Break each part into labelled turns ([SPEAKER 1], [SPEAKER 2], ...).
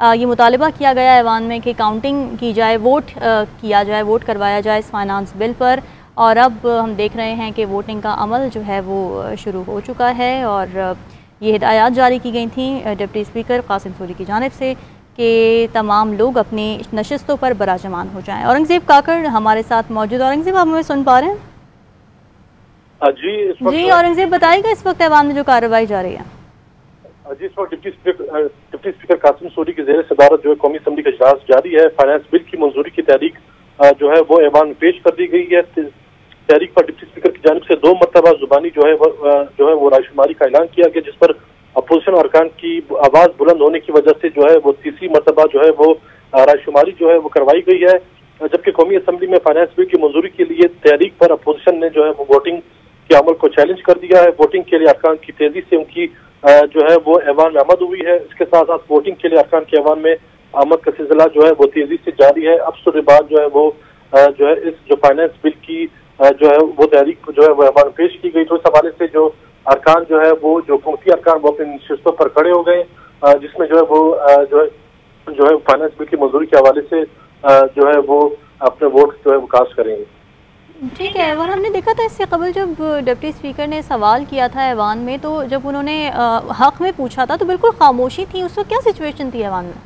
[SPEAKER 1] ये मुतालबा किया गया ऐवान में कि काउंटिंग की जाए, वोट किया जाए, वोट करवाया जाए इस फाइनेंस बिल पर। और अब हम देख रहे हैं कि वोटिंग का अमल जो है वो शुरू हो चुका है और ये हिदायत जारी की गई थी डिप्टी स्पीकर कासिम सूरी की जानिब से कि तमाम लोग अपनी नशिस्तों पर बराजमान हो जाएं। औरंगज़ेब काकड़ हमारे साथ मौजूद। औरंगज़ेब, आप हमें सुन पा रहे हैं?
[SPEAKER 2] जी
[SPEAKER 1] औरंगज़ेब, बताइएगा इस वक्त ऐवान में जो कार्रवाई जा रही है।
[SPEAKER 2] जी, इस वक्त डिप्टी स्पीकर कासिम सूरी की ज़ेर सदारत जो है कौमी असम्बली का इजलास जारी है। फाइनेंस बिल की मंजूरी की तहरीक जो है वो ऐवान में पेश कर दी गई है। तहरीक पर डिप्टी स्पीकर की जानिब से 2 मरतबा जुबानी जो है वो रायशुमारी का ऐलान किया गया, जिस पर अपोजिशन अरकान की आवाज बुलंद होने की वजह से जो है वो तीसरी मरतबा जो है वो रायशुमारी जो है वो करवाई गई है। जबकि कौमी असम्बली में फाइनेंस बिल की मंजूरी के लिए तहरीक पर अपोजिशन ने जो है वो वोटिंग के अमल को चैलेंज कर दिया है। वोटिंग के लिए अरकान की तेजी से उनकी जो है वो ऐवान में आमद हुई है। इसके साथ साथ वोटिंग के लिए अरकान के ऐवान में आमद का सिलसिला जो है वो तेजी से जारी है। अब से बाद जो है वो जो है इस जो फाइनेंस बिल की जो है वो तहरीक जो है वो ऐवान में पेश की गई, तो इस हवाले से जो अरकान जो है वो जो हुकूमती अरकान वो अपनी नशिस्तों पर खड़े हो गए, जिसमें जो है वो जो है फाइनेंस बिल की मंजूरी के हवाले से जो है वो अपने वोट जो है वो कास्ट करेंगे।
[SPEAKER 1] ठीक है। और हमने देखा था इससे कबल जब डिप्टी स्पीकर ने सवाल किया था ऐवान में, तो जब उन्होंने हक में पूछा था तो बिल्कुल खामोशी थी। उस वक्त क्या सिचुएशन थी ऐवान में?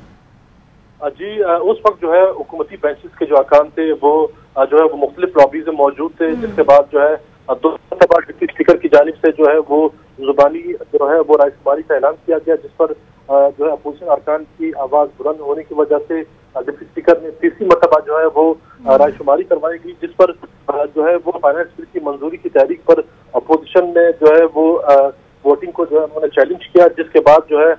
[SPEAKER 2] जी, उस वक्त जो है हुकूमती बेंचेस के जो अरकान थे वो जो है वो मुख्तलिफ लॉबीज में मौजूद थे, जिसके बाद जो है 2 मरतबा डिप्टी स्पीकर की जानिब से जो है वो जुबानी जो है वो रायशुमारी का ऐलान किया गया, जिस पर जो है अपोजिशन अरकान की आवाज बुलंद होने की वजह से डिप्टी स्पीकर ने तीसरी मरतबा जो है वो रायशुमारी करवाई गई, जिस पर जो है वो फाइनेंस बिल की मंजूरी की तहरीक पर अपोजिशन ने जो है वो वोटिंग को जो है उन्होंने चैलेंज किया, जिसके बाद जो है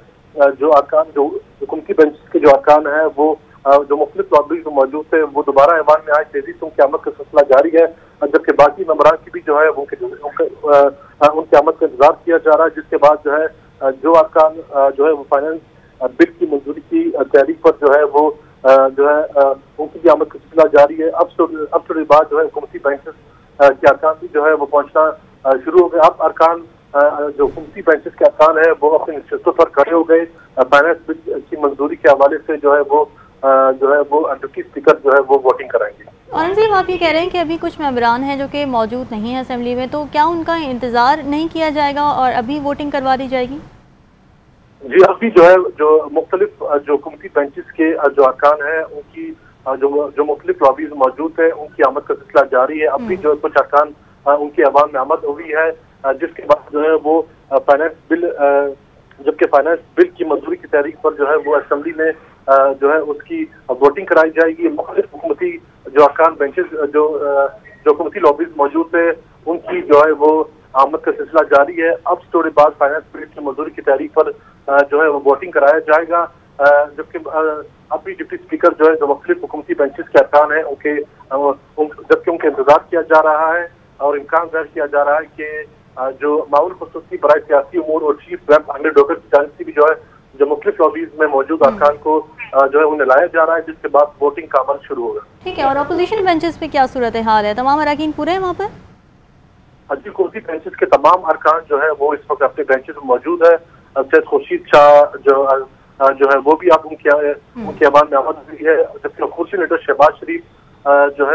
[SPEAKER 2] जो अरकान जो हुकूमती बेंच के जो अरकान है वो जो मुख्तलिफ लॉबीज में मौजूद थे वो दोबारा ऐवान में आज तेजी से उनकी आमद का सिलसिला जारी है। जबकि बाकी मेंबरान की भी जो है उनकी आमद का इंतजार किया जा रहा है, जिसके बाद जो है जो अरकान जो है वो फाइनेंस बिल की मंजूरी की तहरीक पर जो है वो जो है उनकी भी आमद का सिलसिला जारी है। अब थोड़ी बाद जो है हुकूमती बेंचेस के अरकान भी जो है वो पहुंचना शुरू हो गए। अब अरकान जो हुकूमती बेंचेस के अरकान है वो अपनी नशिस्तों पर खड़े हो गए। फाइनेंस बिल की मंजूरी के हवाले से जो है वो डिप्टी स्पीकर जो है वो वोटिंग कराएंगे।
[SPEAKER 1] औरंगज़ेब, आप ये कह रहे हैं कि अभी कुछ मेंबरान हैं जो कि मौजूद नहीं है असेंबली में, तो क्या उनका इंतजार नहीं किया जाएगा और अभी वोटिंग करवा दी जाएगी?
[SPEAKER 2] जी, अभी जो है जो मुख्तलिफ जो हुकूमती बेंचेस के जो अरकान है उनकी जो मुख्तलिफ लॉबीज मौजूद है उनकी आमद का सिलसिला जारी है। अब भी जो कुछ अरकान उनकी ऐवान में आमद हुई है, जिसके बाद जो है वो फाइनेंस बिल जबकि फाइनेंस बिल की मंजूरी की तहरीक पर जो है वो असेंबली में जो है उसकी वोटिंग कराई जाएगी। मुख्तलिफ हुकूमती जो अरकान बेंचेस जो हुकूमती लॉबीज मौजूद है उनकी जो है वो आमद का सिलसिला जारी है। अब थोड़ी बाद फाइनेंस बिल की मंजूरी की तहरीक पर जो है वो वोटिंग कराया जाएगा, जबकि अभी डिप्टी स्पीकर जो है जो मुख्तलिफ हुकूमती बेंचेस के अरकान है जबकि उनका इंतजार किया जा रहा है और इम्कान जाहिर किया जा रहा है कि जो माउल खुसूसी बराए सियासी उमूर और चीफ व्हिप आमिर डोगर की जानिब से भी जो है जो मुख्तलिफ लॉबीज में मौजूद अरकान को जो है उन्हें लाया जा रहा है, जिसके बाद वोटिंग का अमल शुरू होगा।
[SPEAKER 1] ठीक है। और अपोजिशन बेंचेस पे क्या सूरत हाल है? तमाम अरकान पूरे हैं वहाँ पर?
[SPEAKER 2] जी, कुर्सी बेंचेस के तमाम अरकान जो है वो इस वक्त अपने बेंचेस में मौजूद है। सैयद खुर्शीद शाह जो है वो भी आप उनके ऐवान में आमद हुई है, जबकि कुर्सी लीडर शहबाज शरीफ जो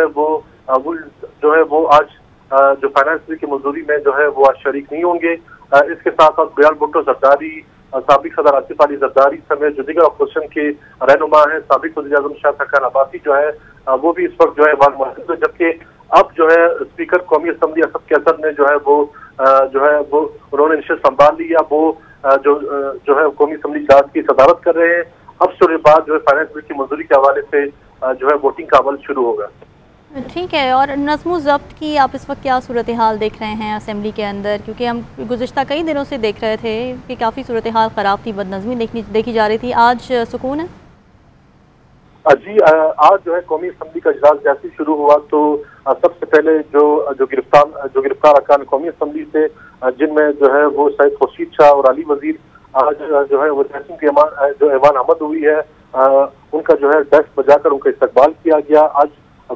[SPEAKER 2] है वो आज जो फाइनेंस बिल की मंजूरी में जो है वो आज शरीक नहीं होंगे। इसके साथ साथ बिलाल भुट्टो जरदारी, साबिक सदर आसिफ अली जरदारी समेत जो दीगर अपोजिशन के रहनुमा है, साबिक वज़ीर-ए-आज़म शाह सरखान अब्बासी जो है वो भी इस वक्त जो है ऐवान मौजूद है। जबकि अब जो है स्पीकर कौमी असम्बली असद कैसर ने जो है वो उन्होंने नशिस्त संभाल ली है। वो जो है कौमी असम्बली इजलास की सदारत कर रहे हैं। अब थोड़ी बाद जो है फाइनेंस बिल की मंजूरी के हवाले से जो है वोटिंग का अमल शुरू होगा।
[SPEAKER 1] ठीक है। और नज़्म ज़ब्त की आप इस वक्त क्या सूरत हाल देख रहे हैं असेंबली के अंदर? क्योंकि हम गुज़िश्ता कई दिनों से देख रहे थे कि काफ़ी सूरत हाल ख़राब थी, बदनज़मी देखी जा रही थी। आज सुकून है?
[SPEAKER 2] जी, आज जो है कौमी असम्बली का इजलास जैसे शुरू हुआ तो सबसे पहले जो गिरफ्तार अरकान कौमी असम्बली से जिनमें जो है वो सैयद खुर्शीद शाह और अली वजीर आज जो है वो जैसिम की जो ऐवान आमद हुई है उनका जो है डेस्क बजाकर उनका इस्तकबाल किया गया। आज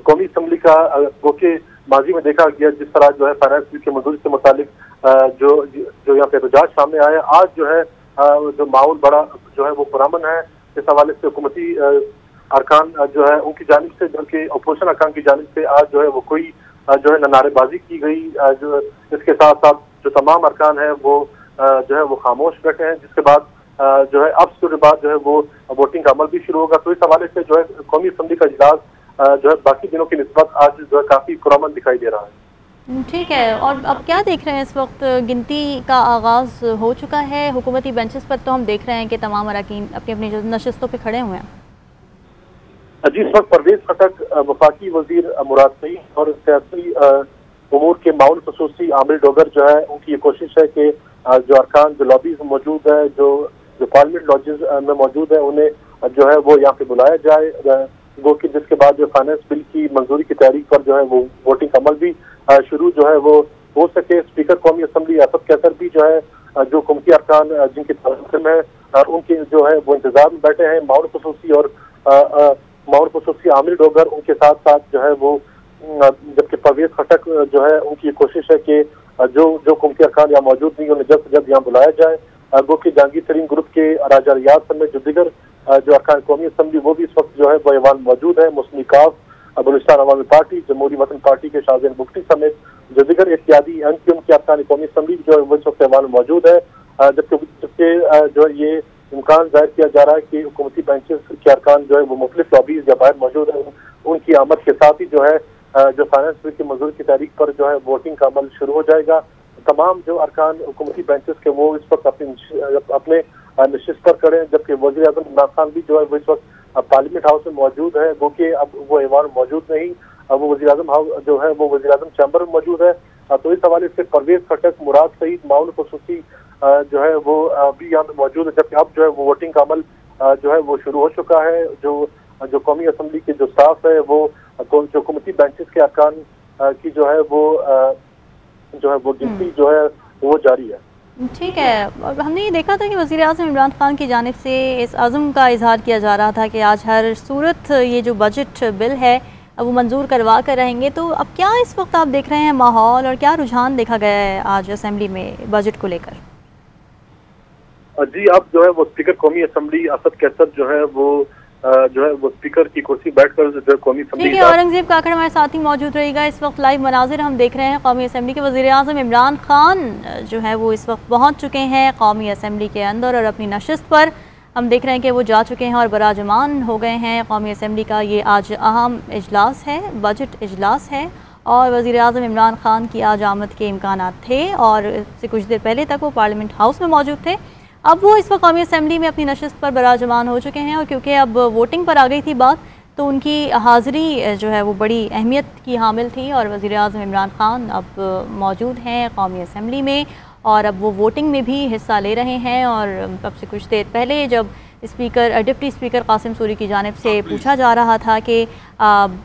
[SPEAKER 2] कौमी असम्बली का क्योंकि माजी में देखा गया जिस तरह जो है फाइनेंस बिल की मंजूरी से मुतालिक जो यहाँ पे एहतजाज सामने आया, आज जो है जो माहौल बड़ा जो है वो पुरअमन है। इस हवाले से हुकूमती अरकान जो है उनकी जानिब से, बल्कि अपोजिशन अरकान की जानिब से आज जो है वो कोई जो है नारेबाजी की गई। जो इसके साथ साथ जो तमाम अरकान है वो जो है वो खामोश बैठे हैं, जिसके बाद जो है अब के बाद जो है वो वोटिंग का अमल भी शुरू होगा। तो इस हवाले से जो है कौमी असम्बली का इजलास जो है बाकी दिनों की निस्बत आज जो है काफी पुरअमन दिखाई दे रहा है।
[SPEAKER 1] ठीक है, और अब क्या देख रहे हैं इस वक्त? गिनती का आगाज हो चुका है। हुकूमती बेंचेस पर तो हम देख रहे हैं कि तमाम अरकान अपनी अपनी नशिस्तों पर खड़े हुए हैं।
[SPEAKER 2] जी, इस वक्त परवेज खटक, वफाकी वजीर मुराद सईद और सियासी उमूर के माउन खसूसी आमिर डोगर जो है उनकी ये कोशिश है कि जो अरकान जो लॉबीज मौजूद है, जो पार्लियामेंट लॉजेस में मौजूद है, उन्हें जो है वो यहाँ पे बुलाया जाए, वो कि जिसके बाद जो फाइनेंस बिल की मंजूरी की तहरीक पर जो है वो वोटिंग का अमल भी शुरू जो है वो हो सके। स्पीकर कौमी असम्बली आसद कैसर भी जो है जो हुकूमती अरकान जिनकी तनज़ीम है उनके जो है वो इंतजार में बैठे हैं। माउन खसूसी आमिर डोगर उनके साथ साथ जो है वो, जबकि परवेज खटक जो है उनकी कोशिश है कि जो हुकूमती अरकान यहाँ मौजूद नहीं उन्हें जल्द से जल्द यहाँ बुलाया जाए। गो कि जहांगीर तरीन ग्रुप के राजा रियाज समेत जो दिगर जो अरकान कौमी असम्बली वो भी इस वक्त जो है वो ऐवान मौजूद है। मुस्लिम काफ, बलूचिस्तान अवामी पार्टी, जमहूरी वतन पार्टी के शाहजैन बुख्ती समेत जो दिगर इत्यादी एमक्यूएम की अरकान कौमी असम्बली जो है वो इस वक्त ऐवान मौजूद है। जबकि जो ये इम्कान जाहिर किया जा रहा है कि हुकूमती बेंचेस के अरकान जो है वो मुख्तलिफ लॉबीज या बाहर मौजूद है, उनकी आमद के साथ ही जो है जो फाइनेंस बिल की मंजूरी की तारीख पर जो है वोटिंग का अमल शुरू हो जाएगा। तमाम जो अरकान हुकूमती बेंचेस के वो इस वक्त अपने नशिस्त पर खड़े हैं, जबकि वज़ीर आज़म इमरान खान भी जो है वो इस वक्त पार्लियामेंट हाउस में मौजूद है। वो कि अब वो ऐवान मौजूद नहीं, अब वो वज़ीर आज़म हाउस जो है वो वज़ीर आज़म चैम्बर में मौजूद है। तो इस हवाले से परवेज खटक, मुराद सईद, माउन खसूसी जो है वो भी यहाँ पे मौजूद है, जबकि अब जो है वो वोटिंग का अमल जो है वो शुरू हो चुका है। जो कौमी असम्बली के जो स्टाफ है वो जो हुकूमती बेंचेस के अरकान की जो है वो गिनती जो है वो जारी है।
[SPEAKER 1] ठीक है, हमने ये देखा था कि वज़ीर आज़म इमरान खान की जानिब से इस अज़्म का इजहार किया जा रहा था कि आज हर सूरत ये जो बजट बिल है वो मंजूर करवा कर रहेंगे। तो अब क्या इस वक्त आप देख रहे हैं माहौल, और क्या रुझान देखा गया है आज असेंबली में बजट को लेकर?
[SPEAKER 2] जी, अब जो है वो स्पीकर कौमी असम्बली असद कैसर जो है वो स्पीकर की कुर्सी बैठकर जो कौमी असम्बली।
[SPEAKER 1] ठीक है, औरंगजेब काकड़ हमारे साथ ही मौजूद रहेगा। इस वक्त लाइव मनाजिर हम देख रहे हैं। कौमी असम्बली के वज़ीर आज़म इमरान खान जो है वो इस वक्त पहुँच चुके हैं कौमी असम्बली के अंदर, और अपनी नशिस्त पर हम देख रहे हैं कि वो जा चुके हैं और बराजमान हो गए हैं। कौमी असम्बली का ये आज अहम इजलास है, बजट इजलास है, और वज़ीर आज़म इमरान खान की आज आमद के इम्कानात थे, और इससे कुछ देर पहले तक वो पार्लियामेंट हाउस में मौजूद थे। अब वो इस वक्त कौमी असम्बली में अपनी नशिस्त पर बराजमान हो चुके हैं, और क्योंकि अब वोटिंग पर आ गई थी बात, तो उनकी हाज़िरी जो है वो बड़ी अहमियत की हामिल थी। और वज़ीर आज़म इमरान खान अब मौजूद हैं कौमी असम्बली में, और अब वो वोटिंग में भी हिस्सा ले रहे हैं। और अब से कुछ देर पहले जब डिप्टी स्पीकर कासिम सूरी की जानिब से पूछा जा रहा था कि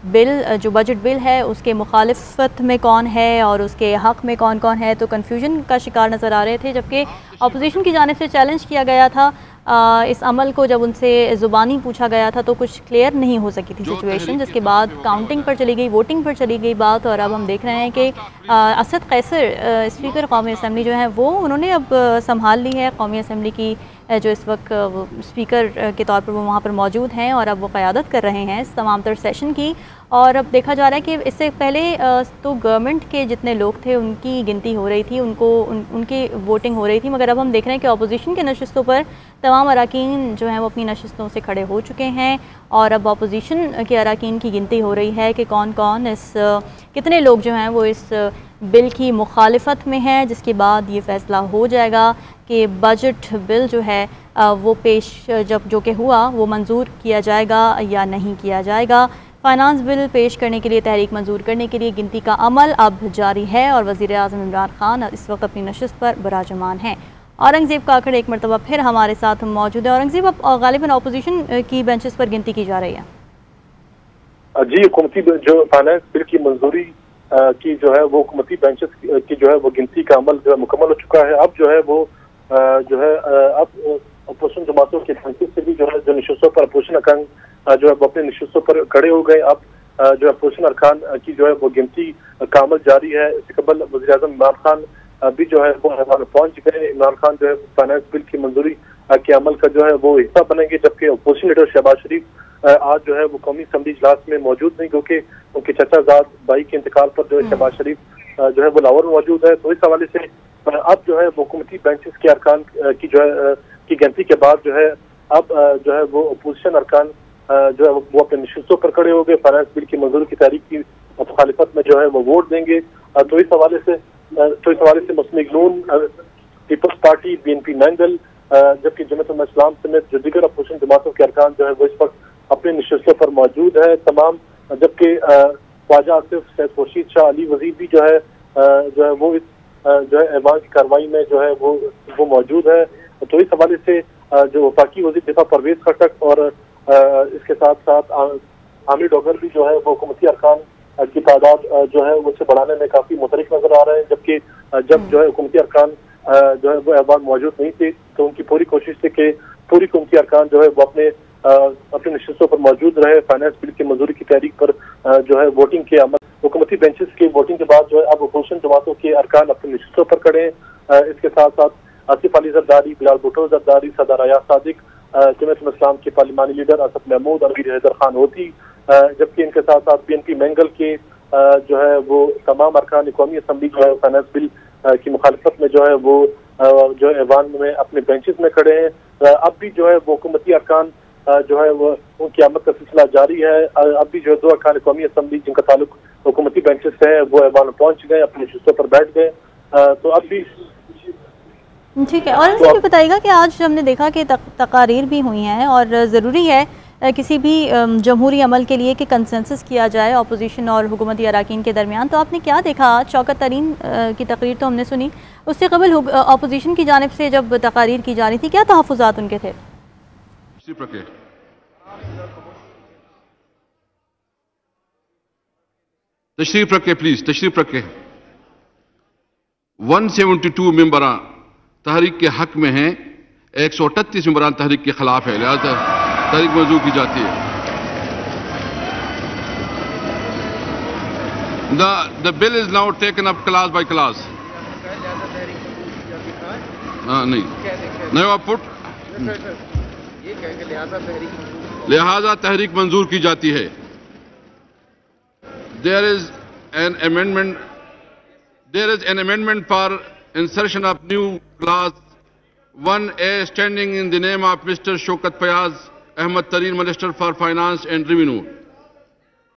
[SPEAKER 1] बिल जो बजट बिल है उसके मुखालिफत में कौन है और उसके हक़ में कौन कौन है, तो कन्फ्यूजन का शिकार नज़र आ रहे थे। जबकि अपोजिशन की जानिब से चैलेंज किया गया था इस अमल को, जब उनसे ज़ुबानी पूछा गया था तो कुछ क्लियर नहीं हो सकी थी सिचुएशन, जिसके बाद काउंटिंग पर चली गई, वोटिंग पर चली गई बात। और अब हम देख रहे हैं कि असद कैसर स्पीकर कौमी असम्बली जो है वो उन्होंने अब संभाल ली है कौमी असम्बली की, जो इस वक्त स्पीकर के तौर पर वो वहाँ पर मौजूद हैं, और अब वो क़यादत कर रहे हैं इस तमाम तर सेशन की। और अब देखा जा रहा है कि इससे पहले तो गवर्नमेंट के जितने लोग थे उनकी गिनती हो रही थी, उनकी वोटिंग हो रही थी, मगर अब हम देख रहे हैं कि अपोजिशन के नशिस्तों पर तमाम अरकान जो हैं वो अपनी नशिस्तों से खड़े हो चुके हैं, और अब अपोजिशन के अरकान की गिनती हो रही है कि कौन कौन कितने लोग जो हैं वो इस बिल की मुखालिफत में हैं, जिसके बाद ये फ़ैसला हो जाएगा कि बजट बिल जो है वो पेश जो कि हुआ वो मंजूर किया जाएगा या नहीं किया जाएगा। फाइनेंस बिल पेश करने के लिए, तहरीक मंजूर करने के लिए गिनती का अमल अब जारी है, और वज़ीर आज़म इमरान खान इस वक्त अपनी नशिस्त पर बराजमान हैं। औरंगजेब काकड़ एक मरतबा फिर हमारे साथ मौजूद है। औरंगजेब, अब गालिबन अपोजिशन की बेंचेस पर गिनती की जा रही है।
[SPEAKER 2] जी, हुकूमती जो फाइनेंस बिल की मंजूरी की जो है वो हुकूमती बेंचेस की जो है वो गिनती का अमल जो है मुकम्मल हो चुका है। अब जो है वो अब अपोजिशन जमातों के बेंचेस से भी जो है जो नशिस्तों पर अपोजिशन अरकान जो है वो अपने नशिस्तों पर खड़े हो गए। अब जो अपोजिशन अरकान की जो है वो गिनती का अमल जारी है। इससे कबल वज़ीर आज़म इमरान खान भी जो है वो पहुंच गए। इमरान खान जो है फाइनेंस बिल की मंजूरी के अमल का जो है वो हिस्सा बनेंगे, जबकि अपोजिशन लीडर शहबाज शरीफ आज जो है वो कौमी असम्बली इजलास में मौजूद नहीं, क्योंकि उनके चचाजाद भाई के इंतकाल पर जो है शहबाज शरीफ जो है वो लाहौर में मौजूद है। तो इस हवाले से अब जो है हुकूमती बेंचेस के अरकान की जो है की गिनती के बाद जो है अब जो है वो अपोजिशन अरकान जो है वो अपने नशिस्तों पर खड़े हो गए, फाइनेंस बिल की मंजूरी की तारीख की मुखालिफत में जो है वो वोट देंगे। तो इस हवाले से मुस्लिम लीग नून, पीपल्स पार्टी, BNP मैंगल, जबकि जमात इस्लाम समेत जो दीगर अपोजिशन जमातों के अरकान जो है वो इस वक्त अपने नशिस्तों पर मौजूद है तमाम, जबकि ख्वाजा आसिफ, सैयद खुर्शीद शाह, अली वजीर भी जो है वो इस जो है ऐवान की कार्रवाई में जो है वो मौजूद है। तो इस हवाले से जो वफाकी वज़ीर दिफा परवेज खटक और इसके साथ साथ आमिर डोगर भी जो है वो हुकूमती अरकान की तादाद जो है उससे बढ़ाने में काफी मुतरिक नजर आ रहे हैं, जबकि जब जो है हुकूमती अरकान जो है वो ऐवान मौजूद नहीं थे तो उनकी पूरी कोशिश थी कि पूरी हुकूमती अरकान जो है वो अपने नशिस्तों पर मौजूद रहे। फाइनेंस बिल की मंजूरी की तारीख पर जो है वोटिंग के अमल, हुकूमती बेंचेस की वोटिंग के बाद जो है अब अपोजिशन जमातों के अरकान अपने नशिस्तों पर खड़े हैं। इसके साथ साथ आसिफ अली जरदारी, बिलाल भुट्टो जरदारी, सदर अयाज सादिक, जमात इस्लाम के पार्लिमानी लीडर असद महमूद, अमीर हैदर खान होती, जबकि इनके साथ साथ BNP मैंगल के जो है वो तमाम अरकान कौमी असम्बली जो है फाइनेंस बिल की मुखालिफत में जो है वो जो है ऐवान में अपने बेंचेस में खड़े हैं। अब भी जो है वो हुकूमती अरकान जो है वो उनकी आमद का सिलसिला जारी है। अब भी जो है 2 अरकान कौमी असम्बली जिनका ताल्लुक हुकूमती बेंचेस से है वो ऐवान में पहुंच गए, अपने नशिस्तों पर बैठ गए। तो अब भी
[SPEAKER 1] ठीक है। और इनसे भी बताइएगा कि आज हमने देखा कि तकारीर भी हुई हैं और ज़रूरी है किसी भी जमहूरी अमल के लिए कि कंसेंसस किया जाए अपोजिशन और हुकूमती अरकान के दरमियान। तो आपने क्या देखा आज? शौकत तरीन की तकरीर तो हमने सुनी, उससे कबल अपोजिशन की जानिब से जब तकारीर की जा रही थी क्या तहफ़्फ़ुज़ात उनके थे?
[SPEAKER 3] तशरीफ रखे प्लीज, तशरीफ रखे। 172 मेंबरान तहरीक के हक में हैं, 138 मेंबरान तहरीक के खिलाफ है, लिहाजा तहरीक मंजूर की जाती है। The bill is now taken up class by class. नहीं नहीं आप पुट लिहाजा तहरीक मंजूर की जाती है। There is an amendment for insertion of new class 1A standing in the name of Mr. Shaukat Fayaz Ahmed Tareen, Minister for Finance and Revenue.